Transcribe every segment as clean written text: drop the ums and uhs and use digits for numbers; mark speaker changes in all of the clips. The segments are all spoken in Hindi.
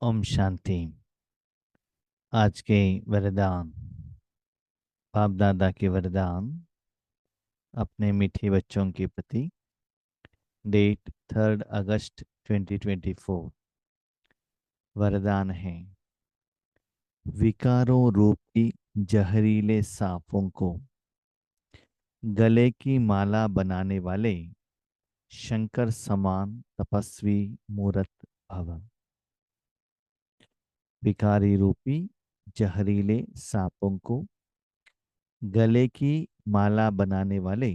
Speaker 1: ओम शांति। आज के वरदान, बाप दादा के वरदान अपने मीठे बच्चों के प्रति। डेट 3 अगस्त 2024। वरदान है, विकारों रूपी जहरीले सांपों को गले की माला बनाने वाले शंकर समान तपस्वी मूरत भव। विकारी रूपी जहरीले सांपों को गले की माला बनाने वाले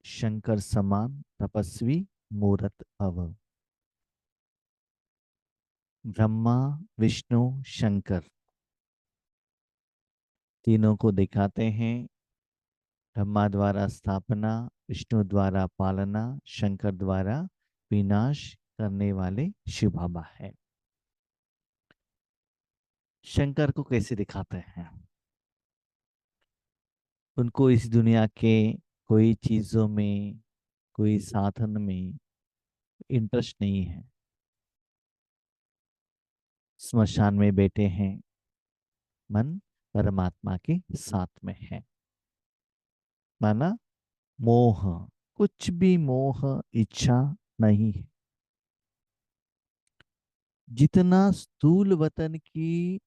Speaker 1: शंकर समान तपस्वी मूरत भव। ब्रह्मा विष्णु शंकर तीनों को दिखाते हैं। ब्रह्मा द्वारा स्थापना, विष्णु द्वारा पालना, शंकर द्वारा विनाश करने वाले शिव बाबा है। शंकर को कैसे दिखाते हैं? उनको इस दुनिया के कोई चीजों में, कोई साधन में इंटरेस्ट नहीं है। स्मशान में बैठे हैं, मन परमात्मा के साथ में है। माना मोह, कुछ भी मोह इच्छा नहीं है। जितना स्थूल वतन की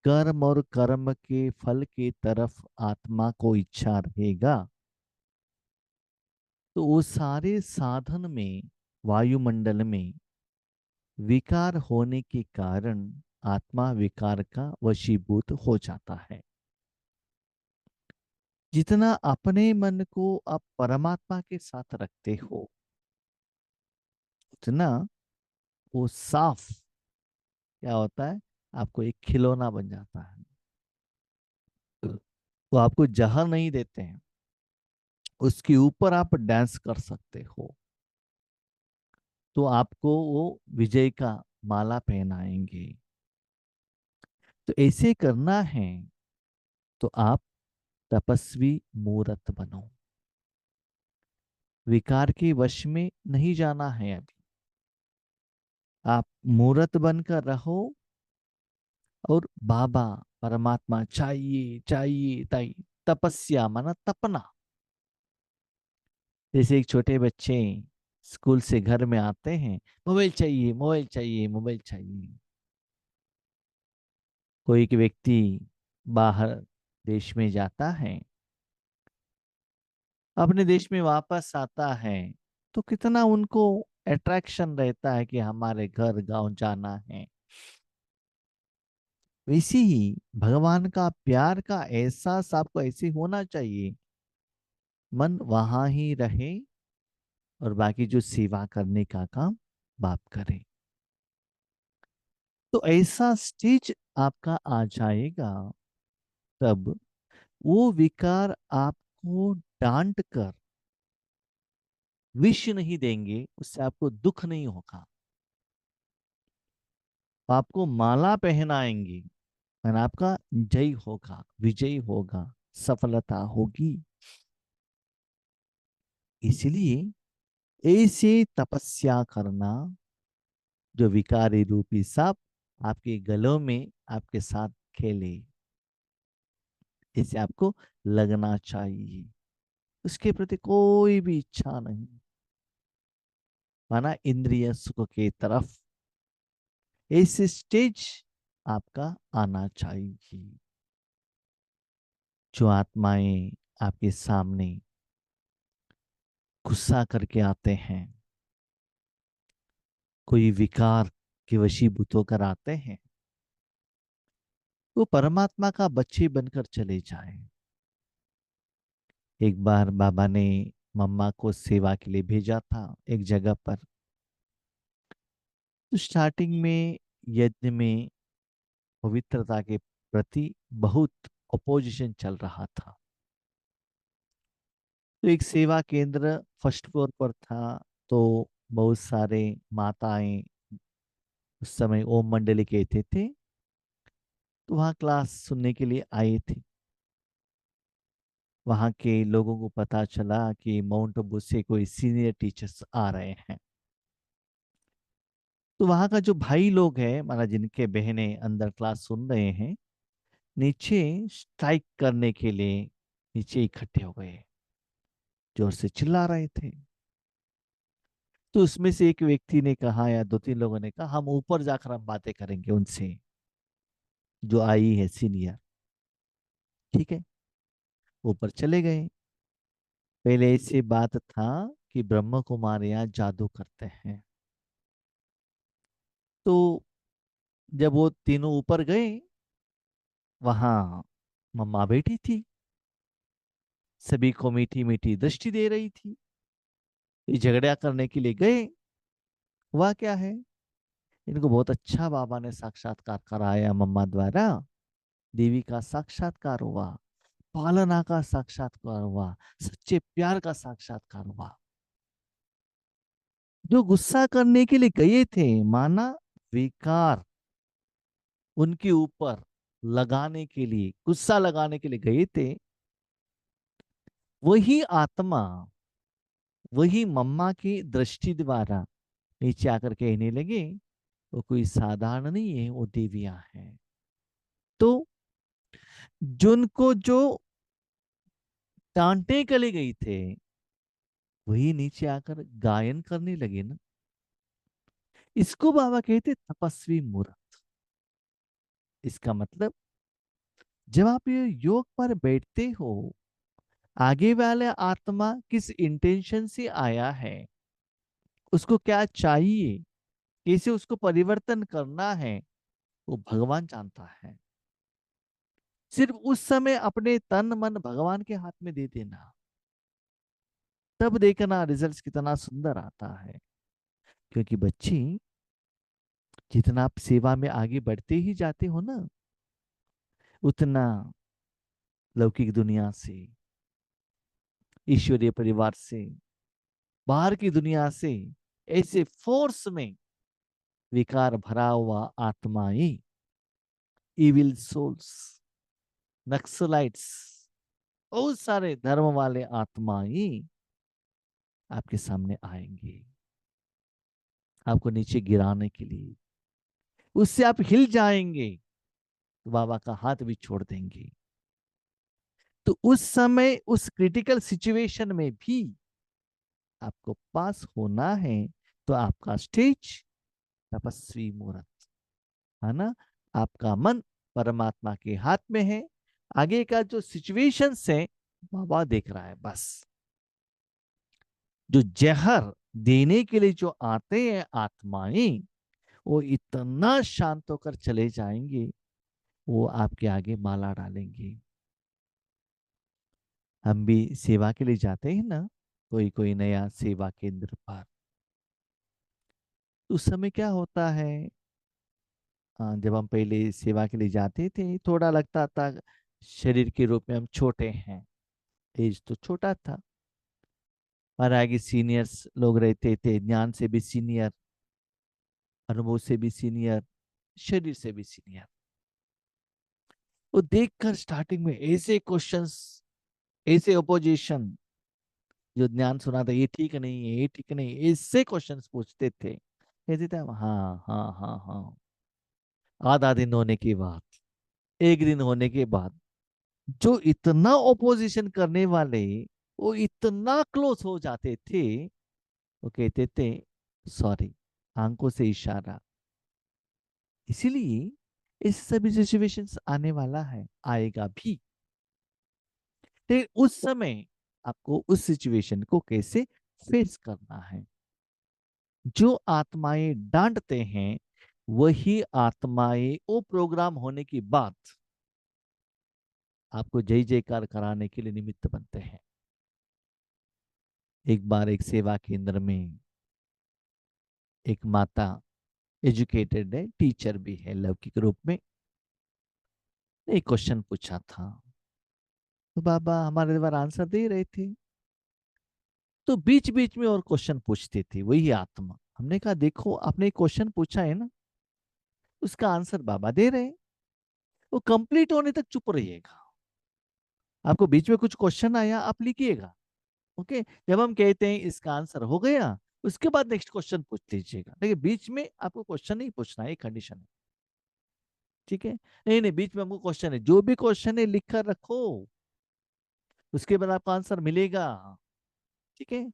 Speaker 1: कर्म और कर्म के फल के तरफ आत्मा को इच्छा रहेगा, तो वो सारे साधन में, वायुमंडल में विकार होने के कारण आत्मा विकार का वशीभूत हो जाता है। जितना अपने मन को आप परमात्मा के साथ रखते हो, उतना वो साफ क्या होता है, आपको एक खिलौना बन जाता है। वो आपको जहर नहीं देते हैं, उसके ऊपर आप डांस कर सकते हो, तो आपको वो विजय का माला पहनाएंगे। तो ऐसे करना है तो आप तपस्वी मूरत बनो। विकार के वश में नहीं जाना है। अभी आप मूरत बनकर रहो और बाबा परमात्मा चाहिए चाहिए ताई। तपस्या माना तपना। जैसे एक छोटे बच्चे स्कूल से घर में आते हैं, मोबाइल चाहिए मोबाइल चाहिए मोबाइल चाहिए। कोई एक व्यक्ति बाहर देश में जाता है, अपने देश में वापस आता है, तो कितना उनको अट्रैक्शन रहता है कि हमारे घर गांव जाना है। वैसे ही भगवान का प्यार का एहसास आपको ऐसे होना चाहिए, मन वहां ही रहे और बाकी जो सेवा करने का काम बाप करे। तो ऐसा स्टेज आपका आ जाएगा, तब वो विकार आपको डांट कर विष नहीं देंगे, उससे आपको दुख नहीं होगा। आपको माला पहनाएंगे और आपका जय होगा, विजय होगा, सफलता होगी। इसलिए ऐसे तपस्या करना, जो विकारी रूपी सांप आपके गलों में आपके साथ खेले, इसे आपको लगना चाहिए। उसके प्रति कोई भी इच्छा नहीं, माना इंद्रिय सुख के तरफ। ऐसे स्टेज आपका आना चाहिए। जो आत्माएं आपके सामने गुस्सा करके आते हैं, कोई विकार के वशीभूत होकर आते हैं, वो परमात्मा का बच्चे बनकर चले जाए। एक बार बाबा ने मम्मा को सेवा के लिए भेजा था एक जगह पर। तो स्टार्टिंग में यज्ञ में पवित्रता के प्रति बहुत अपोजिशन चल रहा था। तो एक सेवा केंद्र फर्स्ट फ्लोर पर था, तो बहुत सारे माताएं उस समय ओम मंडली कहते थे, तो वहाँ क्लास सुनने के लिए आए थे। वहाँ के लोगों को पता चला कि माउंट आबू से कोई सीनियर टीचर्स आ रहे हैं। तो वहां का जो भाई लोग हैं, माना जिनके बहनें अंदर क्लास सुन रहे हैं, नीचे स्ट्राइक करने के लिए नीचे इकट्ठे हो गए, जोर से चिल्ला रहे थे। तो उसमें से एक व्यक्ति ने कहा, या दो तीन लोगों ने कहा, हम ऊपर जाकर हम बातें करेंगे उनसे, जो आई है सीनियर। ठीक है, ऊपर चले गए। पहले ऐसी बात था कि ब्रह्म कुमार यहाँ जादू करते हैं। तो जब वो तीनों ऊपर गए, वहां मम्मा बैठी थी, सभी को मीठी मीठी दृष्टि दे रही थी। ये झगड़ा करने के लिए गए। हुआ क्या है, इनको बहुत अच्छा बाबा ने साक्षात्कार कराया मम्मा द्वारा। देवी का साक्षात्कार हुआ, पालना का साक्षात्कार हुआ, सच्चे प्यार का साक्षात्कार हुआ। जो गुस्सा करने के लिए गए थे, माना विकार उनके ऊपर लगाने के लिए, गुस्सा लगाने के लिए गए थे, वही आत्मा, वही मम्मा की दृष्टि द्वारा नीचे आकर कहने लगे, वो कोई साधारण नहीं है, वो देवियां हैं। तो जिनको जो डांटने के लिए गई थे, वही नीचे आकर गायन करने लगे ना। इसको बाबा कहते तपस्वी मूर्त। इसका मतलब, जब आप ये योग पर बैठते हो, आगे वाले आत्मा किस इंटेंशन से आया है, उसको क्या चाहिए, कैसे उसको परिवर्तन करना है, वो भगवान जानता है। सिर्फ उस समय अपने तन मन भगवान के हाथ में दे देना, तब देखना रिजल्ट्स कितना सुंदर आता है। क्योंकि बच्ची, जितना आप सेवा में आगे बढ़ते ही जाते हो ना, उतना लौकिक दुनिया से, ईश्वरीय परिवार से, बाहर की दुनिया से, ऐसे फोर्स में विकार भरा हुआ आत्माएं, इविल सोल्स, नक्सलाइट्स, बहुत सारे धर्म वाले आत्माएं आपके सामने आएंगे, आपको नीचे गिराने के लिए। उससे आप हिल जाएंगे, तो बाबा का हाथ भी छोड़ देंगे। तो उस समय, उस क्रिटिकल सिचुएशन में भी आपको पास होना है, तो आपका स्टेज तपस्वी मूर्त, है ना। आपका मन परमात्मा के हाथ में है। आगे का जो सिचुएशन है, बाबा देख रहा है बस। जो जहर देने के लिए जो आते हैं आत्माएं, वो इतना शांत होकर चले जाएंगे, वो आपके आगे माला डालेंगे। हम भी सेवा के लिए जाते हैं ना, कोई कोई नया सेवा केंद्र पर, उस समय क्या होता है, जब हम पहले सेवा के लिए जाते थे, थोड़ा लगता था शरीर के रूप में हम छोटे हैं, एज तो छोटा था, पर आगे सीनियर्स लोग रहते थे, ज्ञान से भी सीनियर, अनुभव से भी सीनियर, शरीर से भी सीनियर। वो देखकर स्टार्टिंग में ऐसे क्वेश्चंस, ऐसे ओपोजिशन, जो ज्ञान सुना था, ये ठीक नहीं है, ये ठीक नहीं है, ऐसे क्वेश्चंस पूछते थे। कहते थे हाँ हाँ हाँ हाँ। आधा दिन होने के बाद, एक दिन होने के बाद, जो इतना ओपोजिशन करने वाले, वो इतना क्लोज हो जाते थे, वो कहते थे सॉरी, आंखों से इशारा। इसीलिए इस सभी सिचुएशंस आने वाला है, आएगा भी। लेकिन उस समय आपको उस सिचुएशन को कैसे फेस करना है। जो आत्माएं डांटते हैं, वही आत्माएं वो प्रोग्राम होने के बाद आपको जय जयकार कराने के लिए निमित्त बनते हैं। एक बार एक सेवा केंद्र में एक माता, एजुकेटेड है, टीचर भी है लौकिक रूप में, एक क्वेश्चन पूछा था। तो बाबा हमारे द्वारा आंसर दे रहे थे, तो बीच बीच में और क्वेश्चन पूछते थे वही आत्मा। हमने कहा देखो, आपने एक क्वेश्चन पूछा है ना, उसका आंसर बाबा दे रहे हैं, वो कंप्लीट होने तक चुप रहिएगा। आपको बीच में कुछ क्वेश्चन आया, आप लिखिएगा। ओके, जब हम कहते हैं इसका आंसर हो गया, उसके बाद नेक्स्ट क्वेश्चन पूछ लीजिएगा, देखिए बीच में आपको क्वेश्चन नहीं पूछना है, कंडीशन है, ठीक है। नहीं नहीं, बीच में हमको क्वेश्चन है, जो भी क्वेश्चन है लिख कर रखो, उसके बाद आपका आंसर मिलेगा, ठीक है।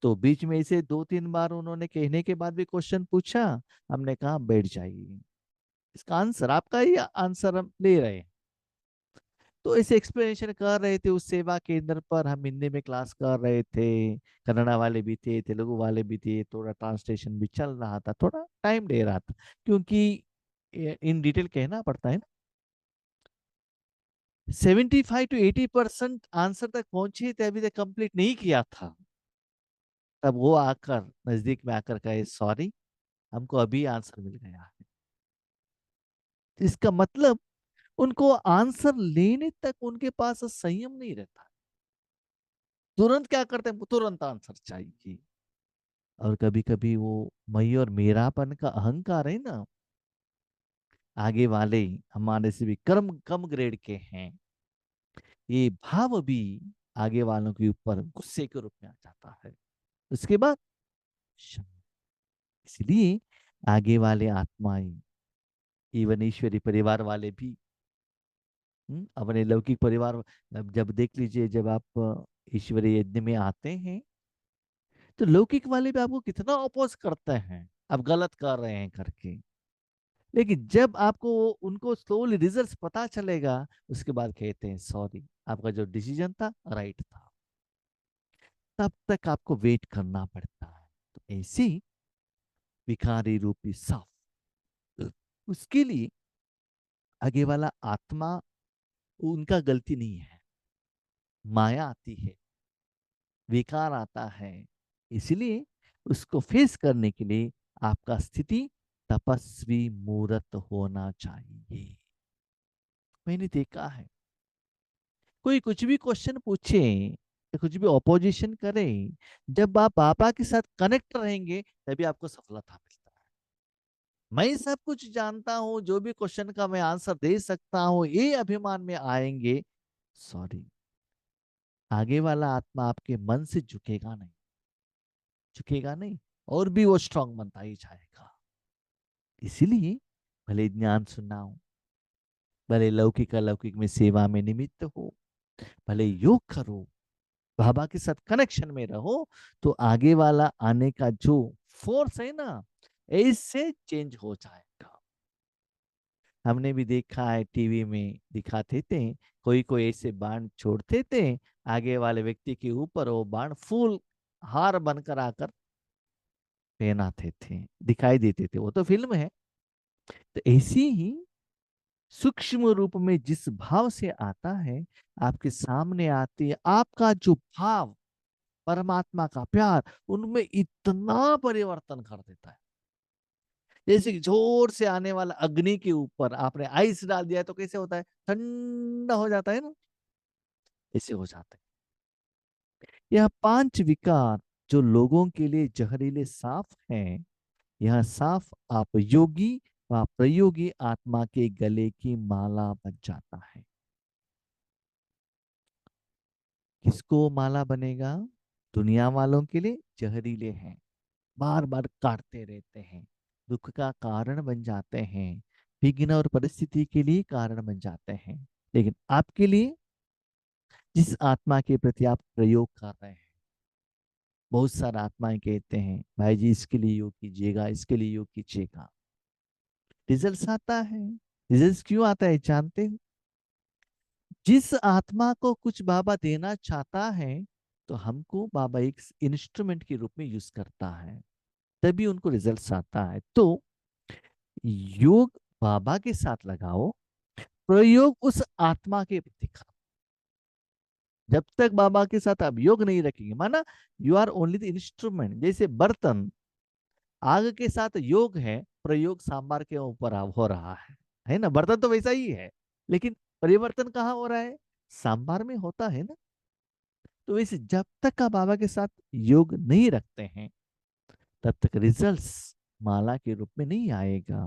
Speaker 1: तो बीच में इसे 2-3 बार उन्होंने कहने के बाद भी क्वेश्चन पूछा, हमने कहा बैठ जाइए, इसका आंसर आपका ही आंसर हम ले रहे हैं। तो ऐसे एक्सप्लेनेशन कर रहे थे उस सेवा केंद्र पर, हम हिंदी में क्लास कर रहे थे, कन्नड़ा वाले भी थे, तेलुगु वाले भी थे, थोड़ा ट्रांसलेशन भी चल रहा था, थोड़ा टाइम ले रहा था, क्योंकि इन डिटेल कहना पड़ता है ना। 75 to 80% आंसर तक पहुंचे थे, अभी तक कंप्लीट नहीं किया था। तब वो आकर नजदीक में आकर कहे सॉरी, हमको अभी आंसर मिल गया है। तो इसका मतलब उनको आंसर लेने तक उनके पास संयम नहीं रहता, तुरंत क्या करते हैं, तुरंत आंसर चाहिए। और कभी कभी वो मैं और मेरापन का अहंकार है ना, आगे वाले हमारे से भी कर्म कम ग्रेड के हैं, ये भाव भी आगे वालों के ऊपर गुस्से के रूप में आ जाता है। उसके बाद क्षमा। इसलिए आगे वाले आत्माएं, इवन ईश्वरी परिवार वाले भी, अपने लौकिक परिवार, अब जब देख लीजिए, जब आप ईश्वरीय यज्ञ में आते हैं, तो लौकिक वाले भी आपको कितना अपोज करते हैं, आप गलत कर रहे हैं करके। लेकिन जब आपको उनको स्लोली रिजल्ट्स पता चलेगा, उसके बाद कहते हैं सॉरी, आपका जो डिसीजन था राइट था। तब तक आपको वेट करना पड़ता है। तो ऐसी विकारी रूपी साफ, उसके लिए आगे वाला आत्मा, उनका गलती नहीं है, माया आती है, विकार आता है, इसलिए उसको फेस करने के लिए आपका स्थिति तपस्वी मूर्त होना चाहिए। मैंने देखा है, कोई कुछ भी क्वेश्चन पूछे या कुछ भी ऑपोजिशन करे, जब आप बाबा के साथ कनेक्ट रहेंगे तभी आपको सफलता मिलता है। मैं सब कुछ जानता हूं, जो भी क्वेश्चन का मैं आंसर दे सकता हूं, ये अभिमान में आएंगे, सॉरी, आगे वाला आत्मा आपके मन से झुकेगा नहीं, झुकेगा नहीं, और भी वो स्ट्रांग बनता ही जाएगा। इसीलिए भले ज्ञान सुनना हो, भले लौकिक अलौकिक में सेवा में निमित्त हो, भले योग करो, बाबा के साथ कनेक्शन में रहो, तो आगे वाला आने का जो फोर्स है ना, ऐसे चेंज हो जाएगा। हमने भी देखा है, टीवी में दिखाते थे, कोई कोई ऐसे बाण छोड़ते थे आगे वाले व्यक्ति के ऊपर, वो बाण फूल हार बनकर आकर पहनाते थे, दिखाई देते थे, वो तो फिल्म है। तो ऐसी ही सूक्ष्म रूप में जिस भाव से आता है, आपके सामने आती है, आपका जो भाव, परमात्मा का प्यार उनमें इतना परिवर्तन कर देता है। जैसे कि जोर से आने वाला अग्नि के ऊपर आपने आइस डाल दिया है, तो कैसे होता है, ठंडा हो जाता है ना, ऐसे हो जाता है। यह 5 विकार जो लोगों के लिए जहरीले साफ हैं, यह साफ आप योगी व प्रयोगी आत्मा के गले की माला बन जाता है। किसको माला बनेगा? दुनिया वालों के लिए जहरीले हैं, बार बार काटते रहते हैं, दुख का कारण बन जाते हैं, विघ्न और परिस्थिति के लिए कारण बन जाते हैं। लेकिन आपके लिए, जिस आत्मा के प्रति आप प्रयोग कर रहे हैं, बहुत सारा आत्माएं कहते हैं भाई जी इसके लिए योग कीजिएगा, इसके लिए योग कीजिएगा, रिजल्ट आता है। रिजल्ट क्यों आता है जानते हो? जिस आत्मा को कुछ बाबा देना चाहता है, तो हमको बाबा एक इंस्ट्रूमेंट के रूप में यूज करता है, तभी उनको रिजल्ट्स आता है। तो योग बाबा के साथ लगाओ, प्रयोग उस आत्मा के प्रति करो। जब तक बाबा के साथ आप योग नहीं रखेंगे, माना you are only the instrument, जैसे बर्तन, आग के साथ योग है, प्रयोग सांबार के ऊपर हो रहा है ना, बर्तन तो वैसा ही है, लेकिन परिवर्तन कहाँ हो रहा है, सांबार में होता है ना। तो वैसे जब तक आप बाबा के साथ योग नहीं रखते हैं, तब तक रिजल्ट्स माला के रूप में नहीं आएगा।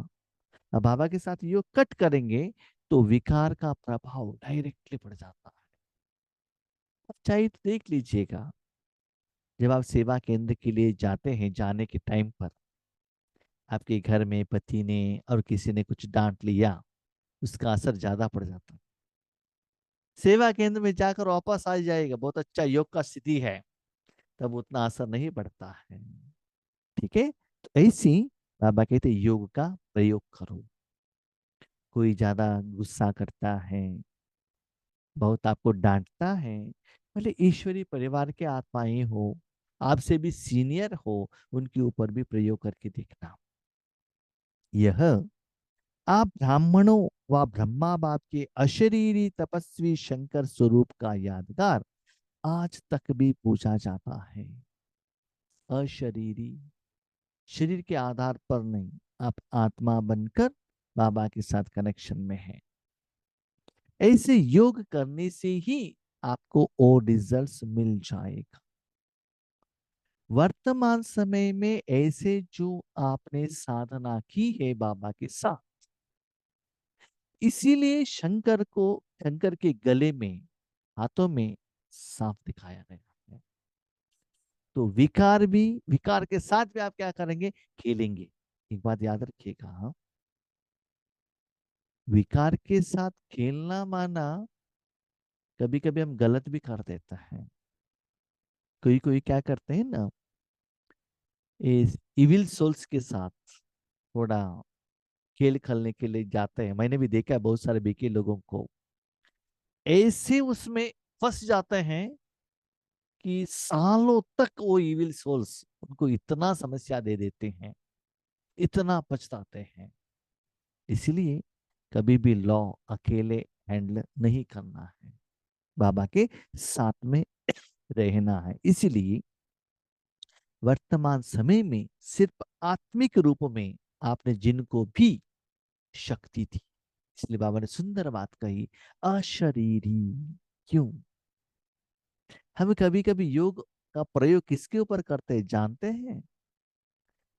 Speaker 1: अब बाबा के साथ योग कट करेंगे, तो विकार का प्रभाव डायरेक्टली पड़ जाता है। अब चाहे तो देख लीजिएगा, जब आप सेवा केंद्र के लिए जाते हैं, जाने के टाइम पर आपके घर में पति ने और किसी ने कुछ डांट लिया, उसका असर ज्यादा पड़ जाता है। सेवा केंद्र में जाकर वापस आ जाएगा, बहुत अच्छा योग का स्थिति है, तब उतना असर नहीं पड़ता है। ठीक है, तो ऐसी बाबा कहते योग का प्रयोग करो। कोई ज्यादा गुस्सा करता है, बहुत आपको डांटता है, भले ईश्वरीय परिवार के आत्माएं हो, आपसे भी सीनियर हो, उनके ऊपर भी प्रयोग करके देखना। यह आप ब्राह्मणों व ब्रह्मा बाप के अशरीरी तपस्वी शंकर स्वरूप का यादगार आज तक भी पूछा जाता है। अशरीरी, शरीर के आधार पर नहीं, आप आत्मा बनकर बाबा के साथ कनेक्शन में है। ऐसे योग करने से ही आपको और रिजल्ट्स मिल जाएगा। वर्तमान समय में ऐसे जो आपने साधना की है बाबा के साथ, इसीलिए शंकर के गले में, हाथों में सांप दिखाया गया है। तो विकार के साथ भी आप क्या करेंगे, खेलेंगे। एक बात याद रखिएगा, हाँ? विकार के साथ खेलना माना कभी कभी हम गलत भी कर देता है। कोई कोई क्या करते हैं ना, इस इविल सोल्स के साथ थोड़ा खेल खेलने के लिए जाते हैं। मैंने भी देखा है बहुत सारे बीके लोगों को ऐसे उसमें फंस जाते हैं कि सालों तक वो इविल सोल्स उनको इतना समस्या दे देते हैं, इतना पछताते हैं। इसलिए कभी भी लॉ अकेले हैंडल नहीं करना है, बाबा के साथ में रहना है। इसलिए वर्तमान समय में सिर्फ आत्मिक रूप में आपने जिनको भी शक्ति थी, इसलिए बाबा ने सुंदर बात कही, अशरीरी। क्यों? हम कभी कभी योग का प्रयोग किसके ऊपर करते हैं जानते हैं?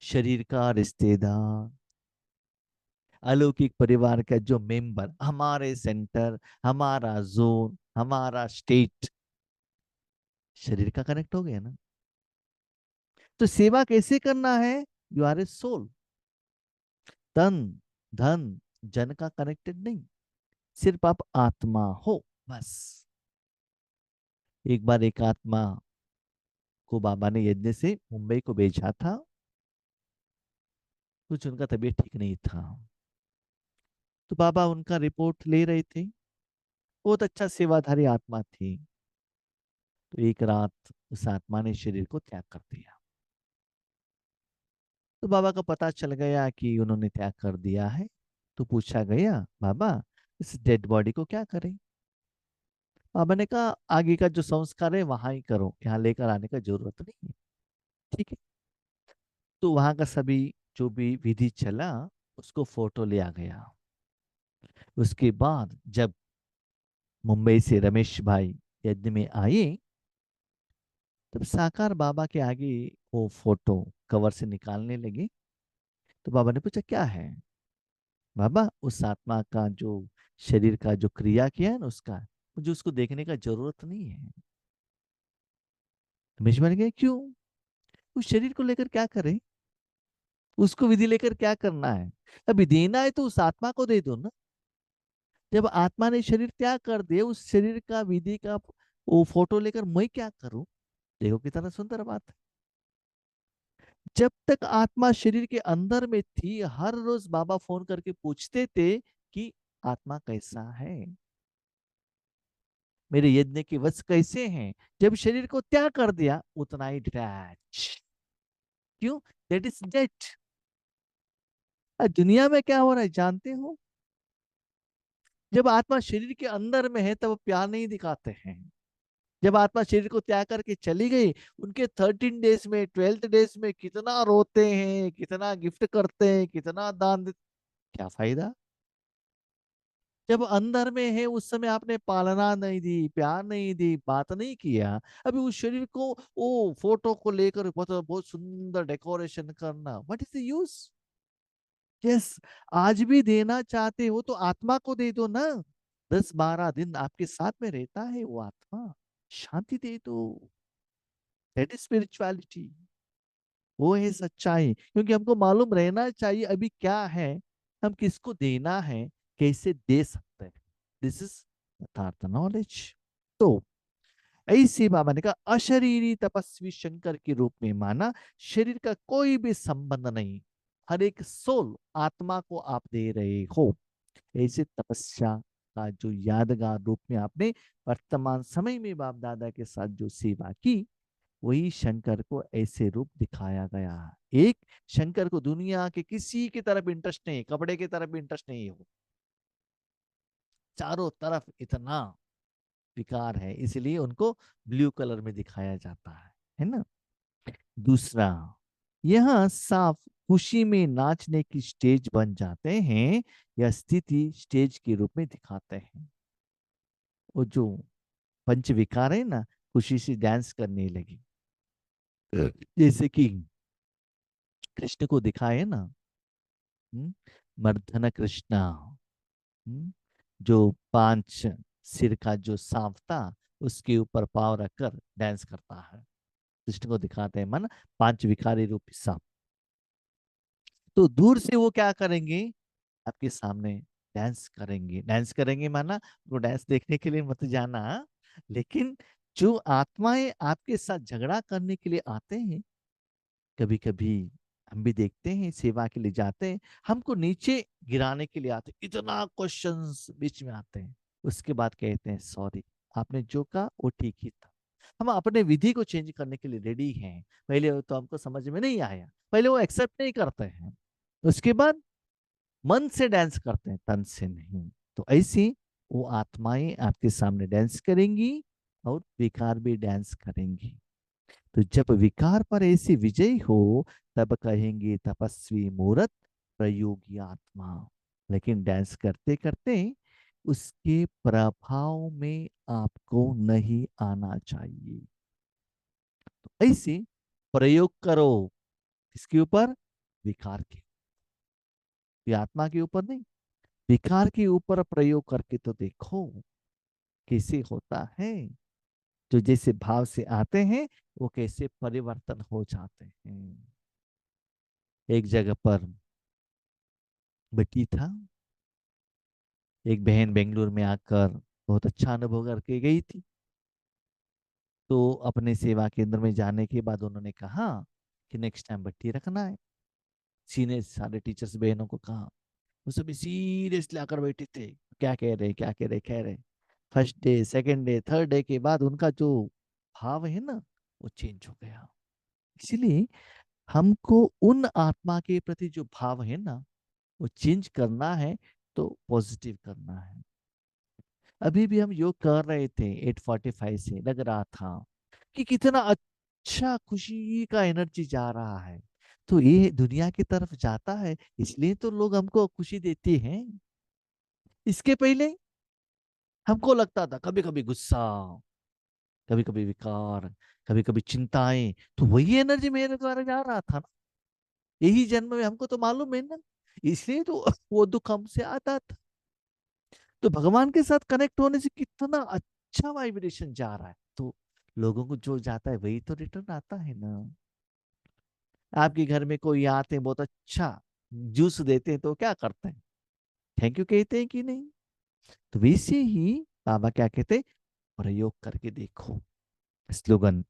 Speaker 1: शरीर का रिश्तेदार, अलौकिक परिवार का जो मेंबर, हमारे सेंटर, हमारा जोन, हमारा स्टेट, शरीर का कनेक्ट हो गया ना। तो सेवा कैसे करना है? You are a soul. तन, धन, जन का कनेक्टेड नहीं, सिर्फ आप आत्मा हो, बस। एक बार एक आत्मा को बाबा ने यज्ञ से मुंबई को भेजा था। कुछ उनका तबीयत ठीक नहीं था, तो बाबा उनका रिपोर्ट ले रहे थे। बहुत अच्छा सेवाधारी आत्मा थी। तो एक रात उस आत्मा ने शरीर को त्याग कर दिया। तो बाबा को पता चल गया कि उन्होंने त्याग कर दिया है। तो पूछा गया, बाबा इस डेड बॉडी को क्या करें? बाबा ने कहा, आगे का जो संस्कार है वहां ही करो, यहाँ लेकर आने का जरूरत नहीं है। ठीक है, तो वहां का सभी जो भी विधि चला, उसको फोटो लिया गया। उसके बाद जब मुंबई से रमेश भाई यज्ञ में आए, तब साकार बाबा के आगे वो फोटो कवर से निकालने लगे। तो बाबा ने पूछा, क्या है? बाबा उस आत्मा का जो शरीर का जो क्रिया किया है ना, उसका मुझे उसको देखने का जरूरत नहीं है। रमेश भाई ने कहा, क्यों? उस शरीर को लेकर क्या करें, उसको विधि लेकर क्या करना है? अभी देना है तो उस आत्मा को दे दो ना। जब आत्मा ने शरीर त्याग कर दिया, उस शरीर का विधि का वो फोटो लेकर मैं क्या करूं? देखो कितना सुंदर बात है। जब तक आत्मा शरीर के अंदर में थी, हर रोज बाबा फोन करके पूछते थे कि आत्मा कैसा है, मेरे यज्ञ के वश कैसे हैं। जब शरीर को त्याग कर दिया, उतना ही डिटैच। क्यों? That is death. दुनिया में क्या हो रहा है जानते हो? जब आत्मा शरीर के अंदर में है तब प्यार नहीं दिखाते हैं। जब आत्मा शरीर को त्याग करके चली गई, उनके 13 डेज में, 12th डेज में कितना रोते हैं, कितना गिफ्ट करते हैं, कितना दान देते, क्या फायदा? जब अंदर में है उस समय आपने पालना नहीं दी, प्यार नहीं दी, बात नहीं किया। अभी उस शरीर को वो फोटो को लेकर बहुत बहुत सुंदर डेकोरेशन करना, what is the use? Yes, आज भी देना चाहते हो तो आत्मा को दे दो ना। 10-12 दिन आपके साथ में रहता है वो आत्मा, शांति दे दो। That is spirituality. वो है सच्चाई, क्योंकि हमको मालूम रहना चाहिए अभी क्या है, हम किसको देना है, कैसे दे सकते हैं। दिस इज यथार्थ नॉलेज। तो ऐसे बाबा ने कहा अशरीरी तपस्वी शंकर के रूप में माना, शरीर का कोई भी संबंध नहीं, हर एक सोल आत्मा को आप दे रहे हो। ऐसे तपस्या का जो यादगार रूप में आपने वर्तमान समय में बाप दादा के साथ जो सेवा की, वही शंकर को ऐसे रूप दिखाया गया। एक, शंकर को दुनिया के किसी की तरफ इंटरेस्ट नहीं, कपड़े की तरफ भी इंटरेस्ट नहीं हो, चारों तरफ इतना विकार है, इसलिए उनको ब्लू कलर में दिखाया जाता है ना। दूसरा, यह साफ खुशी में नाचने की स्टेज बन जाते हैं, या स्थिति स्टेज के रूप में दिखाते हैं। वो जो पंच विकार है ना, खुशी से डांस करने लगी, जैसे कि कृष्ण को दिखाए ना, हम्म, मर्दन कृष्णा, जो पांच सिर का जो सांप था, उसके ऊपर पाव रखकर डांस करता है, कृष्ण को दिखाते हैं मन पांच विकारी रूपी सांप। तो दूर से वो क्या करेंगे, आपके सामने डांस करेंगे। डांस करेंगे माना वो डांस देखने के लिए मत जाना, लेकिन जो आत्माएं आपके साथ झगड़ा करने के लिए आते हैं, कभी कभी हम भी देखते हैं, सेवा के लिए जाते हैं, हमको नीचे गिराने के लिए आते हैं, इतना क्वेश्चंस बीच में आते हैं, उसके बाद कहते हैं सॉरी, आपने जो कहा वो ठीक ही था। हम अपने विधि को चेंज करने के लिए रेडी हैं। पहले तो हमको समझ में नहीं आया, पहले वो एक्सेप्ट नहीं करते हैं, उसके बाद मन से डांस करते हैं, तन से नहीं। तो ऐसी वो आत्माएं आपके सामने डांस करेंगी, और विकार भी डांस करेंगी। तो जब विकार पर ऐसी विजय हो, तब कहेंगे तपस्वी मूर्त प्रयोगी आत्मा। लेकिन डांस करते करते उसके प्रभाव में आपको नहीं आना चाहिए। तो ऐसे प्रयोग करो, किसके ऊपर, विकार के, ये आत्मा के ऊपर नहीं, विकार के ऊपर प्रयोग करके तो देखो कैसे होता है। जो जैसे भाव से आते हैं, वो कैसे परिवर्तन हो जाते हैं। एक जगह पर बटी था, एक बहन बेंगलुरु में आकर बहुत अच्छा अनुभव करके गई थी। तो अपने सेवा केंद्र में जाने के बाद उन्होंने कहा कि नेक्स्ट टाइम बट्टी रखना है। सीनियर सारे टीचर्स बहनों को कहा, वो सभी सीरियसली आकर बैठे थे, क्या कह रहे क्या कह रहे कह रहे। First day, second day, third day के बाद उनका जो भाव है ना, वो चेंज हो गया। इसीलिए हमको उन आत्मा के प्रति जो भाव है ना, वो चेंज करना है, तो पॉजिटिव करना है। अभी भी हम योग कर रहे थे 8:45 से, लग रहा था कि कितना अच्छा खुशी का एनर्जी जा रहा है। तो ये दुनिया की तरफ जाता है, इसलिए तो लोग हमको खुशी देते हैं। इसके पहले हमको लगता था कभी कभी गुस्सा, कभी कभी विकार, कभी कभी चिंताएं, तो वही एनर्जी मेरे द्वारा जा रहा था ना, यही जन्म में हमको तो मालूम है ना, इसलिए तो वो दुख हमसे आता था। तो भगवान के साथ कनेक्ट होने से कितना अच्छा वाइब्रेशन जा रहा है, तो लोगों को जो जाता है वही तो रिटर्न आता है ना। आपके घर में कोई आते हैं, बहुत अच्छा जूस देते हैं, तो क्या करते हैं, थैंक यू कहते हैं कि नहीं। तो वैसे ही बाबा क्या कहते हैं, प्रयोग करके देखो। स्लोगन,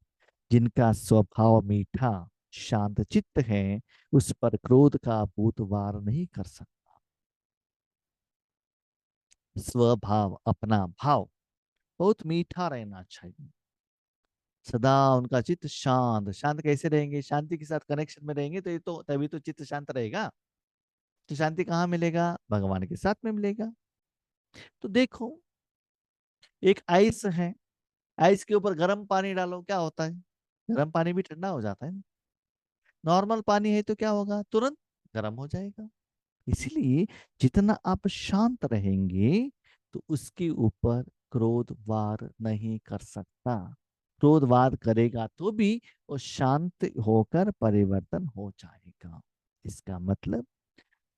Speaker 1: जिनका स्वभाव मीठा शांत चित्त है, उस पर क्रोध का भूत वार नहीं कर सकता। स्वभाव, अपना भाव बहुत मीठा रहना चाहिए, सदा उनका चित्त शांत। शांत कैसे रहेंगे, शांति के साथ कनेक्शन में रहेंगे, तो ये तो तभी तो चित्त शांत रहेगा। तो शांति कहाँ मिलेगा, भगवान के साथ में मिलेगा। तो देखो, एक आइस है, आइस के ऊपर गर्म पानी डालो, क्या होता है, गर्म पानी भी ठंडा हो जाता है। नॉर्मल पानी है तो क्या होगा, तुरंत गर्म हो जाएगा। इसलिए जितना आप शांत रहेंगे, तो उसके ऊपर क्रोध वार नहीं कर सकता। क्रोध वार करेगा तो भी वो शांत होकर परिवर्तन हो जाएगा। इसका मतलब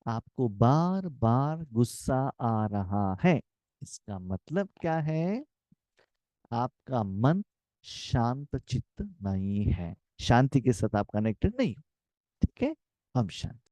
Speaker 1: आपको बार बार गुस्सा आ रहा है, इसका मतलब क्या है, आपका मन शांत चित्त नहीं है, शांति के साथ आप कनेक्टेड नहीं हो। ठीक है, हम शांत।